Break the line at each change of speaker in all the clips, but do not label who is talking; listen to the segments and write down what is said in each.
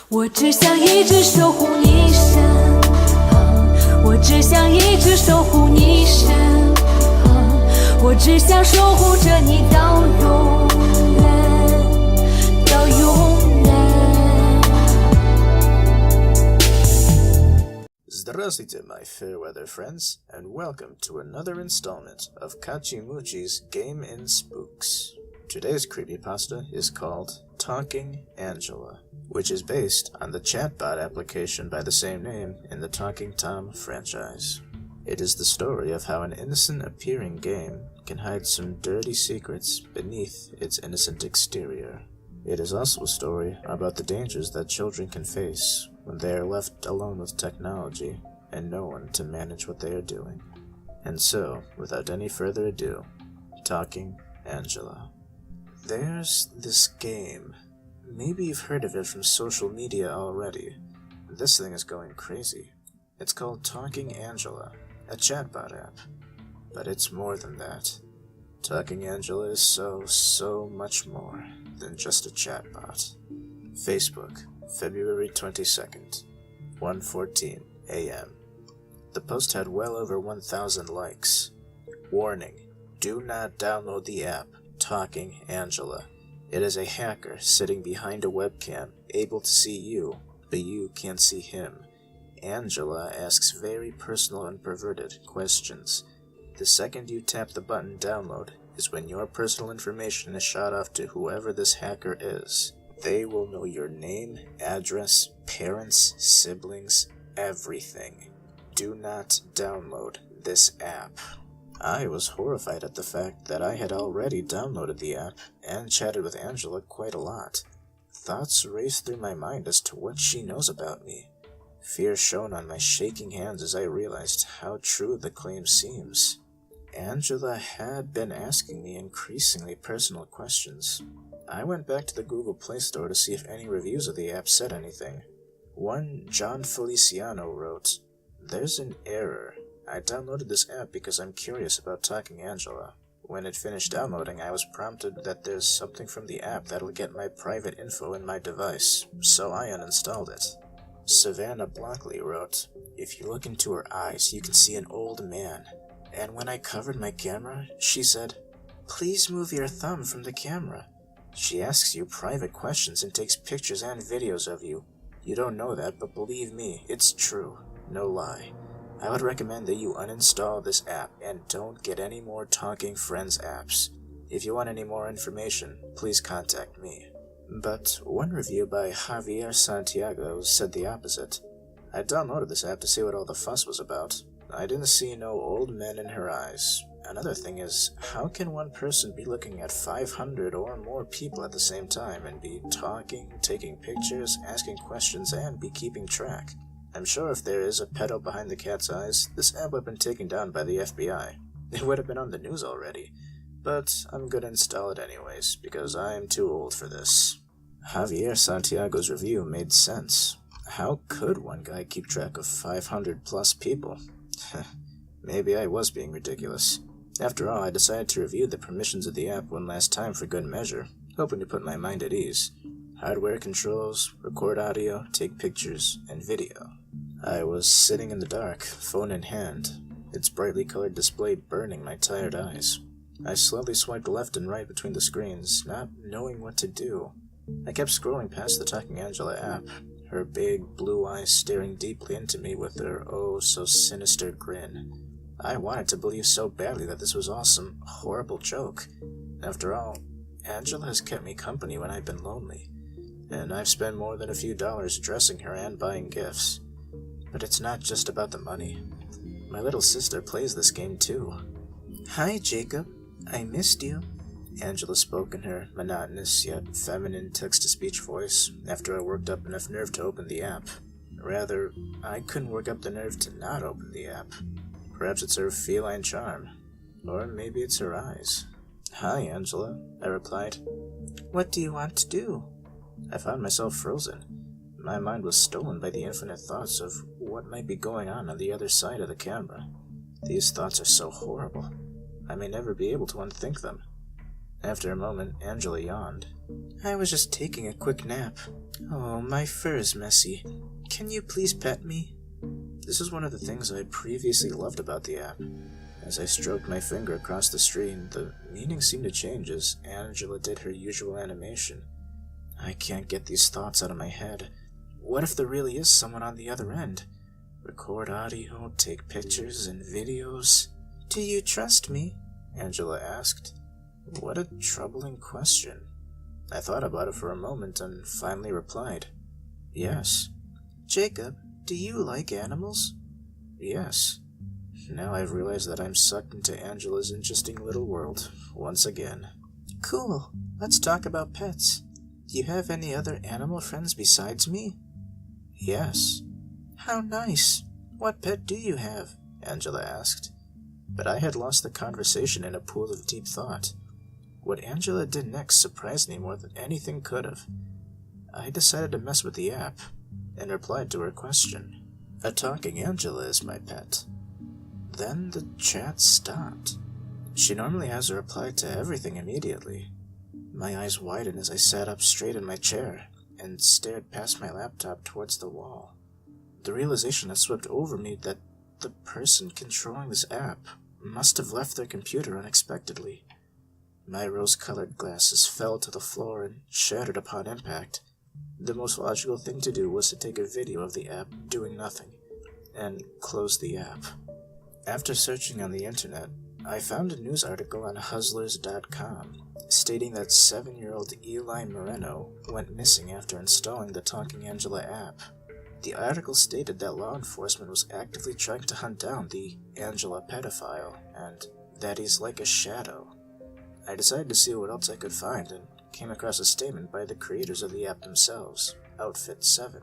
我只想一直守护你身旁，我只想一直守护你身旁，我只想守护着你到永远，到永远。
Здравствуйте, my fair weather friends, and welcome to another installment of Kachimuchi's Game in Spooks. Today's creepypasta is called Talking Angela, which is based on the chatbot application by the same name in the Talking Tom franchise. It is the story of how an innocent-appearing game can hide some dirty secrets beneath its innocent exterior. It is also a story about the dangers that children can face when they are left alone with technology and no one to manage what they are doing. And so, without any further ado, Talking Angela. There's this game. Maybe you've heard of it from social media already. This thing is going crazy. It's called Talking Angela, a chatbot app. But it's more than that. Talking Angela is so much more than just a chatbot. Facebook, February 22nd, 1:14 a.m. The post had well over 1,000 likes. Warning, do not download the app Talking Angela. It is a hacker sitting behind a webcam, able to see you, but you can't see him. Angela asks very personal and perverted questions. The second you tap the button download is when your personal information is shot off to whoever this hacker is. They will know your name, address, parents, siblings, everything. Do not download this app. I was horrified at the fact that I had already downloaded the app and chatted with Angela quite a lot. Thoughts raced through my mind as to what she knows about me. Fear shone on my shaking hands as I realized how true the claim seems. Angela had been asking me increasingly personal questions. I went back to the Google Play Store to see if any reviews of the app said anything. One John Feliciano wrote, "There's an error. I downloaded this app because I'm curious about Talking Angela. When it finished downloading, I was prompted that there's something from the app that'll get my private info in my device, so I uninstalled it." Savannah Blockley wrote, "If you look into her eyes, you can see an old man. And when I covered my camera, she said, 'Please move your thumb from the camera.' She asks you private questions and takes pictures and videos of you. You don't know that, but believe me, it's true. No lie. I would recommend that you uninstall this app and don't get any more Talking Friends apps. If you want any more information, please contact me." But one review by Javier Santiago said the opposite. "I downloaded this app to see what all the fuss was about. I didn't see no old men in her eyes. Another thing is, how can one person be looking at 500 or more people at the same time and be talking, taking pictures, asking questions, and be keeping track? I'm sure if there is a pedo behind the cat's eyes, this app would have been taken down by the FBI. It would have been on the news already. But I'm gonna install it anyways, because I'm too old for this." Javier Santiago's review made sense. How could one guy keep track of 500 plus people? Maybe I was being ridiculous. After all, I decided to review the permissions of the app one last time for good measure, hoping to put my mind at ease. Hardware controls, record audio, take pictures, and video. I was sitting in the dark, phone in hand, its brightly colored display burning my tired eyes. I slowly swiped left and right between the screens, not knowing what to do. I kept scrolling past the Talking Angela app, her big blue eyes staring deeply into me with her oh-so-sinister grin. I wanted to believe so badly that this was all some horrible joke. After all, Angela has kept me company when I've been lonely, and I've spent more than a few dollars dressing her and buying gifts. But it's not just about the money. My little sister plays this game too. "Hi, Jacob. I missed you," Angela spoke in her monotonous yet feminine text-to-speech voice after I worked up enough nerve to open the app. Rather, I couldn't work up the nerve to not open the app. Perhaps it's her feline charm. Or maybe it's her eyes. "Hi, Angela," I replied. "What do you want to do?" I found myself frozen. My mind was stolen by the infinite thoughts of what might be going on the other side of the camera. These thoughts are so horrible. I may never be able to unthink them. After a moment, Angela yawned. I was just taking a quick nap. Oh, my fur is messy. Can you please pet me? This is one of the things I previously loved about the app. As I stroked my finger across the screen, the meaning seemed to change as Angela did her usual animation. I can't get these thoughts out of my head. What if there really is someone on the other end? Record audio, take pictures and videos. Do you trust me? Angela asked. What a troubling question. I thought about it for a moment and finally replied, yes. Jacob, do you like animals? Yes. Now I've realized that I'm sucked into Angela's interesting little world once again. Cool. Let's talk about pets. Do you have any other animal friends besides me? Yes. How nice. What pet do you have? Angela asked. But I had lost the conversation in a pool of deep thought. What Angela did next surprised me more than anything could have. I decided to mess with the app and replied to her question. A talking Angela is my pet. Then the chat stopped. She normally has a reply to everything immediately. My eyes widened as I sat up straight in my chair and stared past my laptop towards the wall. The realization that swept over me that the person controlling this app must have left their computer unexpectedly. My rose-colored glasses fell to the floor and shattered upon impact. The most logical thing to do was to take a video of the app doing nothing, and close the app. After searching on the internet, I found a news article on Hustlers.com stating that 7-year-old Eli Moreno went missing after installing the Talking Angela app. The article stated that law enforcement was actively trying to hunt down the Angela pedophile, and that he's like a shadow. I decided to see what else I could find and came across a statement by the creators of the app themselves, Outfit 7.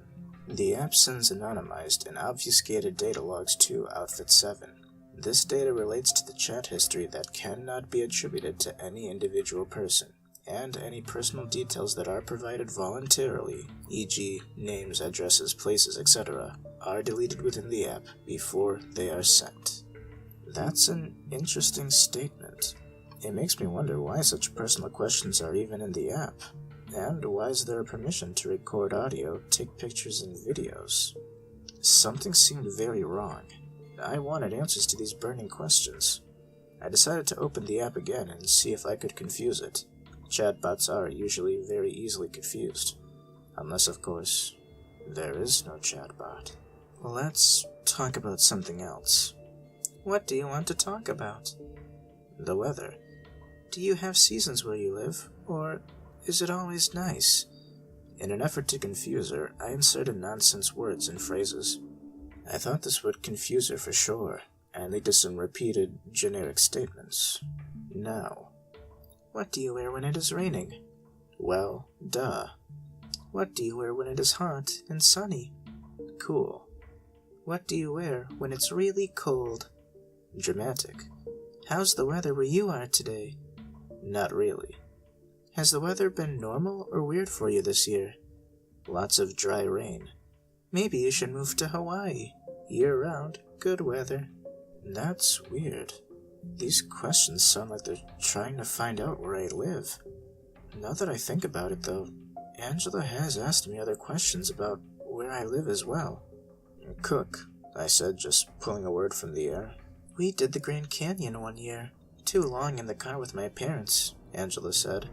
The app sends anonymized and obfuscated data logs to Outfit 7. This data relates to the chat history that cannot be attributed to any individual person, and any personal details that are provided voluntarily, e.g. names, addresses, places, etc., are deleted within the app before they are sent. That's an interesting statement. It makes me wonder why such personal questions are even in the app, and why is there a permission to record audio, take pictures and videos? Something seemed very wrong. I wanted answers to these burning questions. I decided to open the app again and see if I could confuse it. ChatBots are usually very easily confused. Unless, of course, there is no chatbot. Let's talk about something else. What do you want to talk about? The weather. Do you have seasons where you live, or is it always nice? In an effort to confuse her, I inserted nonsense words and phrases. I thought this would confuse her for sure, and lead to some repeated, generic statements. Now, what do you wear when it is raining? Well, duh. What do you wear when it is hot and sunny? Cool. What do you wear when it's really cold? Dramatic. How's the weather where you are today? Not really. Has the weather been normal or weird for you this year? Lots of dry rain. Maybe you should move to Hawaii. Year-round, good weather. That's weird. These questions sound like they're trying to find out where I live. Now that I think about it, though, Angela has asked me other questions about where I live as well. Cook, I said, just pulling a word from the air. We did the Grand Canyon one year. Too long in the car with my parents, Angela said.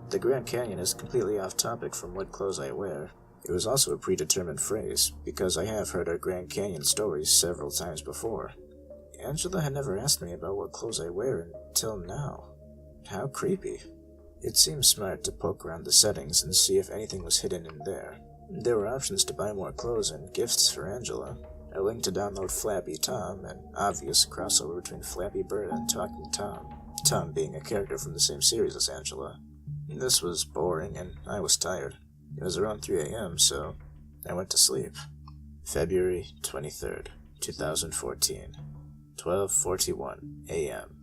The Grand Canyon is completely off topic from what clothes I wear. It was also a predetermined phrase, because I have heard our Grand Canyon stories several times before. Angela had never asked me about what clothes I wear until now. How creepy. It seemed smart to poke around the settings and see if anything was hidden in there. There were options to buy more clothes and gifts for Angela, a link to download Flappy Tom, an obvious crossover between Flappy Bird and Talking Tom, Tom being a character from the same series as Angela. This was boring and I was tired. It was around 3 a.m., so I went to sleep. February 23rd, 2014, 12:41 a.m.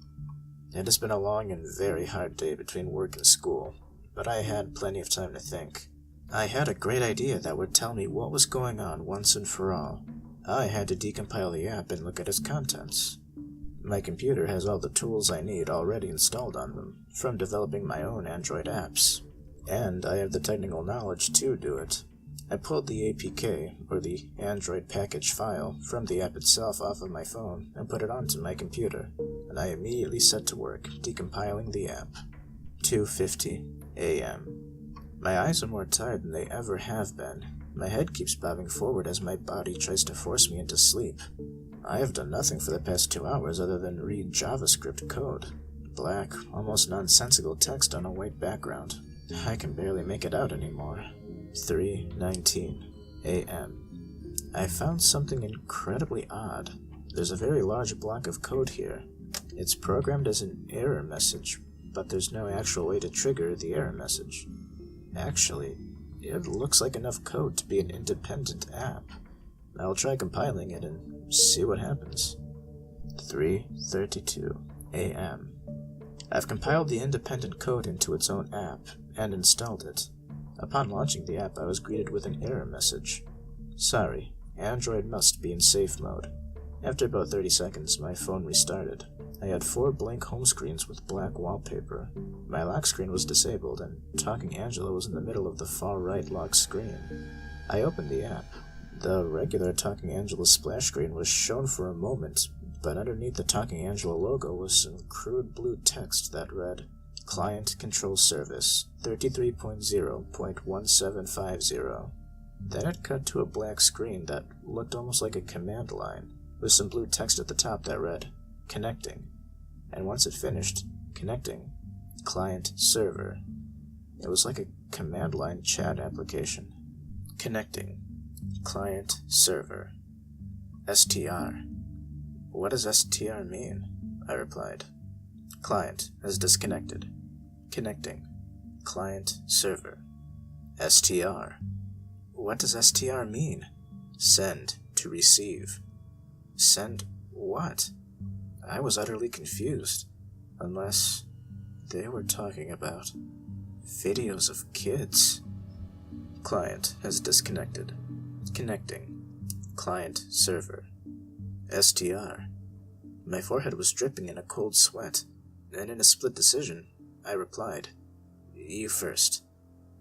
It has been a long and very hard day between work and school, but I had plenty of time to think. I had a great idea that would tell me what was going on once and for all. I had to decompile the app and look at its contents. My computer has all the tools I need already installed on them, from developing my own Android apps. And I have the technical knowledge to do it. I pulled the APK, or the Android package file, from the app itself off of my phone and put it onto my computer, and I immediately set to work decompiling the app. 2:50 a.m. My eyes are more tired than they ever have been. My head keeps bobbing forward as my body tries to force me into sleep. I have done nothing for the past 2 hours other than read JavaScript code. Black, almost nonsensical text on a white background. I can barely make it out anymore. 3:19 a.m. I found something incredibly odd. There's a very large block of code here. It's programmed as an error message, but there's no actual way to trigger the error message. Actually, it looks like enough code to be an independent app. I'll try compiling it and see what happens. 3:32 a.m. I've compiled the independent code into its own app and installed it. Upon launching the app, I was greeted with an error message. Sorry, Android must be in safe mode. After about 30 seconds, my phone restarted. I had 4 blank home screens with black wallpaper. My lock screen was disabled, and Talking Angela was in the middle of the far right lock screen. I opened the app. The regular Talking Angela splash screen was shown for a moment, but underneath the Talking Angela logo was some crude blue text that read, Client Control Service 33.0.1750. Then it cut to a black screen that looked almost like a command line, with some blue text at the top that read, Connecting. And once it finished, Connecting, Client Server. It was like a command line chat application. Connecting, Client Server. STR. What does STR mean? I replied. Client has disconnected. Connecting. Client server. STR. What does STR mean? Send to receive. Send what? I was utterly confused. Unless they were talking about videos of kids. Client has disconnected. Connecting. Client server. STR. My forehead was dripping in a cold sweat, and in a split decision, I replied, You first.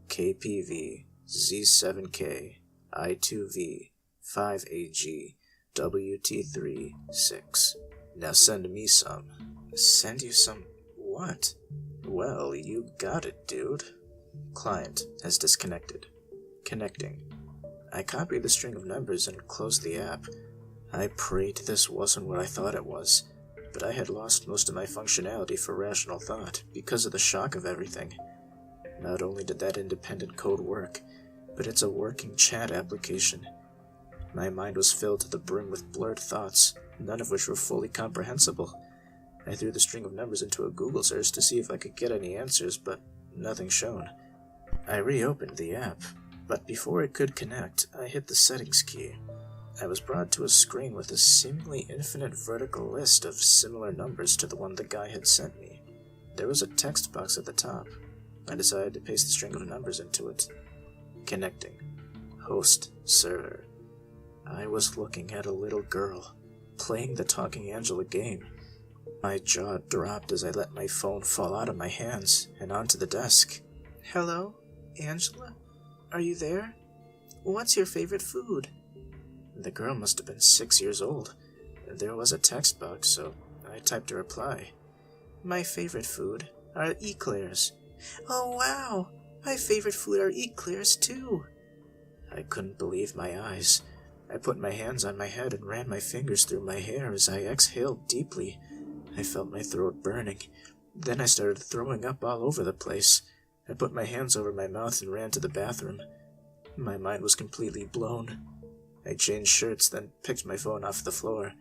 KPV Z7K I2V 5AG WT3 6. Now send me some. Send you some what? Well, you got it, dude. Client has disconnected. Connecting. I copied the string of numbers and closed the app. I prayed this wasn't what I thought it was, but I had lost most of my functionality for rational thought because of the shock of everything. Not only did that independent code work, but it's a working chat application. My mind was filled to the brim with blurred thoughts, none of which were fully comprehensible. I threw the string of numbers into a Google search to see if I could get any answers, but nothing shown. I reopened the app, but before it could connect, I hit the settings key. I was brought to a screen with a seemingly infinite vertical list of similar numbers to the one the guy had sent me. There was a text box at the top. I decided to paste the string of numbers into it. Connecting. Host server. I was looking at a little girl, playing the Talking Angela game. My jaw dropped as I let my phone fall out of my hands and onto the desk. Hello, Angela? Are you there? What's your favorite food? The girl must have been 6 years old. There was a text box, so I typed a reply. My favorite food are eclairs. Oh wow! My favorite food are eclairs too! I couldn't believe my eyes. I put my hands on my head and ran my fingers through my hair as I exhaled deeply. I felt my throat burning. Then I started throwing up all over the place. I put my hands over my mouth and ran to the bathroom. My mind was completely blown. I changed shirts, then picked my phone off the floor.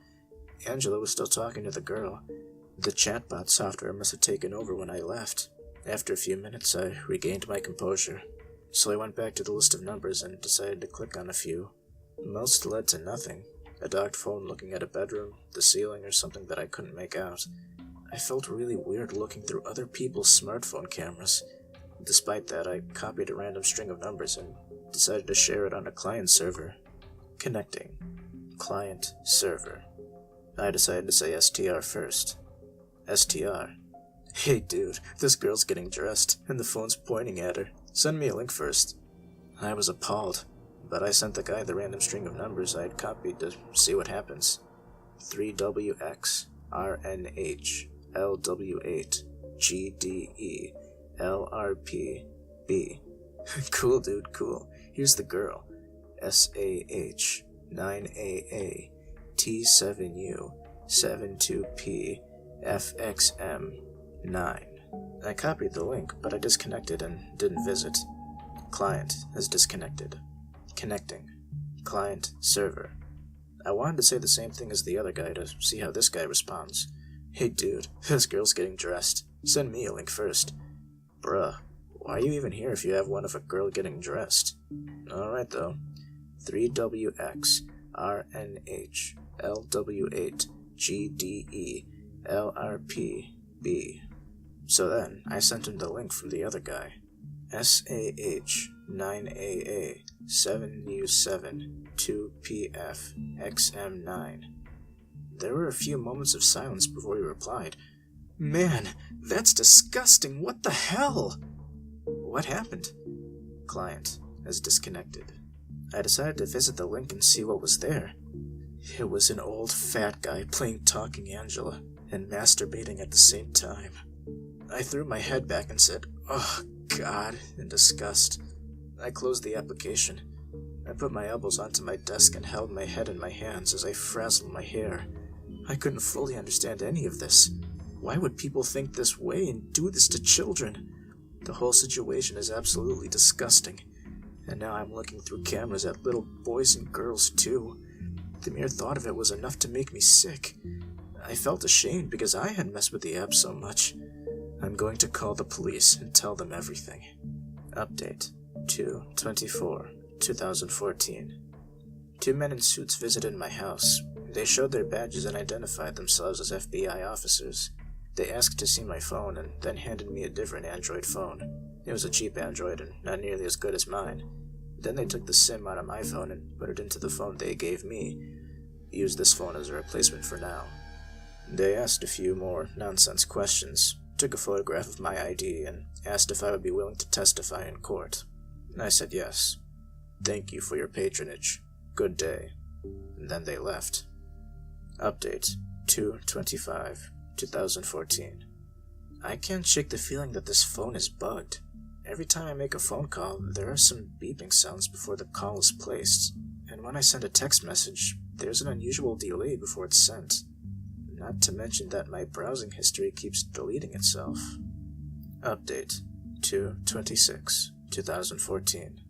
Angela was still talking to the girl. The ChatBot software must have taken over when I left. After a few minutes, I regained my composure. So I went back to the list of numbers and decided to click on a few. Most led to nothing. A docked phone looking at a bedroom, the ceiling, or something that I couldn't make out. I felt really weird looking through other people's smartphone cameras. Despite that, I copied a random string of numbers and decided to share it on a client server. Connecting. Client server. I decided to say STR first. STR. Hey dude, this girl's getting dressed, and the phone's pointing at her. Send me a link first. I was appalled, but I sent the guy the random string of numbers I had copied to see what happens. 3WX, RNH, LW8, GDE, LRP, B. Cool dude, cool. Here's the girl. SAH, 9AA, T7U, 72P, FXM, 9. I copied the link, but I disconnected and didn't visit. Client has disconnected. Connecting. Client server. I wanted to say the same thing as the other guy to see how this guy responds. Hey dude, this girl's getting dressed. Send me a link first. Bruh, why are you even here if you have one of a girl getting dressed? Alright though. 3WX, RNH, LW8, GDE, LRP, B. So then, I sent him the link from the other guy. SAH, 9AA, 7U7, 2PF, XM9. There were a few moments of silence before he replied. Man, that's disgusting, what the hell? What happened? Client has disconnected. I decided to visit the link and see what was there. It was an old fat guy playing Talking Angela and masturbating at the same time. I threw my head back and said, "Oh, God," in disgust. I closed the application. I put my elbows onto my desk and held my head in my hands as I frazzled my hair. I couldn't fully understand any of this. Why would people think this way and do this to children? The whole situation is absolutely disgusting. And now I'm looking through cameras at little boys and girls too. The mere thought of it was enough to make me sick. I felt ashamed because I had messed with the app so much. I'm going to call the police and tell them everything. Update 2/24/2014. 2 men in suits visited my house. They showed their badges and identified themselves as FBI officers. They asked to see my phone and then handed me a different Android phone. It was a cheap Android and not nearly as good as mine. Then they took the SIM out of my phone and put it into the phone they gave me. Use this phone as a replacement for now. They asked a few more nonsense questions, took a photograph of my ID, and asked if I would be willing to testify in court. I said yes. Thank you for your patronage. Good day. And then they left. Update 2/25/2014. I can't shake the feeling that this phone is bugged. Every time I make a phone call, there are some beeping sounds before the call is placed, and when I send a text message, there's an unusual delay before it's sent. Not to mention that my browsing history keeps deleting itself. Update 2/26/2014.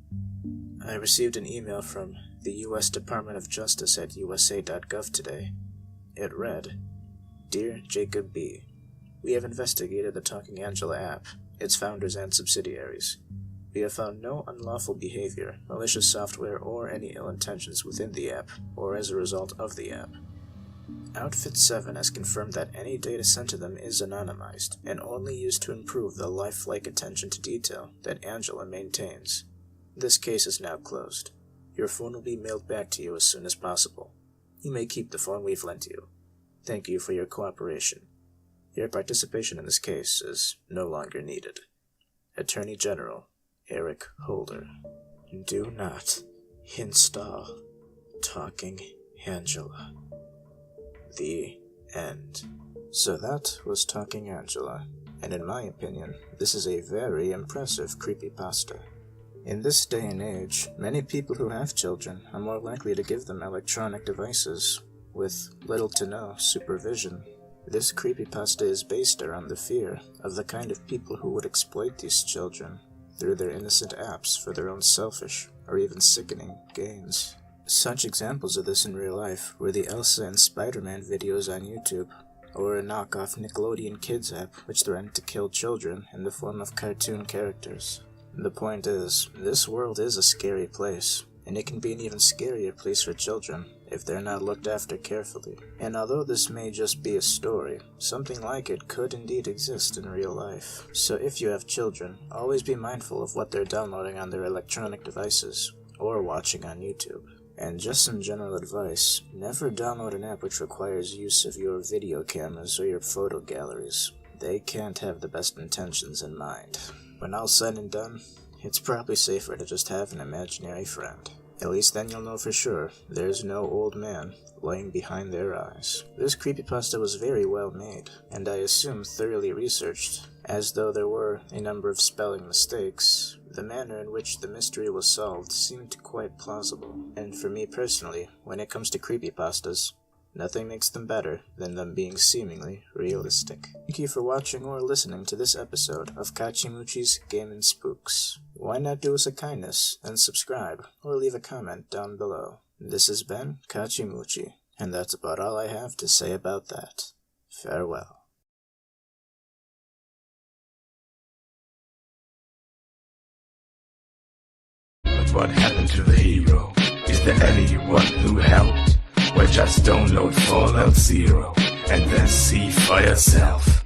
I received an email from the U.S. Department of Justice at USA.gov today. It read, Dear Jacob B., we have investigated the Talking Angela app, its founders and subsidiaries. We have found no unlawful behavior, malicious software, or any ill intentions within the app, or as a result of the app. Outfit 7 has confirmed that any data sent to them is anonymized, and only used to improve the lifelike attention to detail that Angela maintains. This case is now closed. Your phone will be mailed back to you as soon as possible. You may keep the phone we've lent you. Thank you for your cooperation. Your participation in this case is no longer needed. Attorney General Eric Holder. Do not install Talking Angela. The end. So that was Talking Angela, and in my opinion, this is a very impressive creepypasta. In this day and age, many people who have children are more likely to give them electronic devices with little to no supervision. This creepypasta is based around the fear of the kind of people who would exploit these children through their innocent apps for their own selfish or even sickening gains. Such examples of this in real life were the Elsa and Spider-Man videos on YouTube, or a knockoff Nickelodeon Kids app which threatened to kill children in the form of cartoon characters. The point is, this world is a scary place, and it can be an even scarier place for children if they're not looked after carefully. And although this may just be a story, something like it could indeed exist in real life. So if you have children, always be mindful of what they're downloading on their electronic devices, or watching on YouTube. And just some general advice, never download an app which requires use of your video cameras or your photo galleries. They can't have the best intentions in mind. When all's said and done, it's probably safer to just have an imaginary friend. At least then you'll know for sure there's no old man lying behind their eyes. This creepypasta was very well made, and I assume thoroughly researched, as though there were a number of spelling mistakes. The manner in which the mystery was solved seemed quite plausible, and for me personally, when it comes to creepypastas, nothing makes them better than them being seemingly realistic. Thank you for watching or listening to this episode of Kachimuchi's Game and Spooks. Why not do us a kindness and subscribe or leave a comment down below. This has been Kachimuchi, and that's about all I have to say about that. Farewell.
What happened to the hero? Is there anyone who helped? Well, just download Fallout 0 and then see for yourself.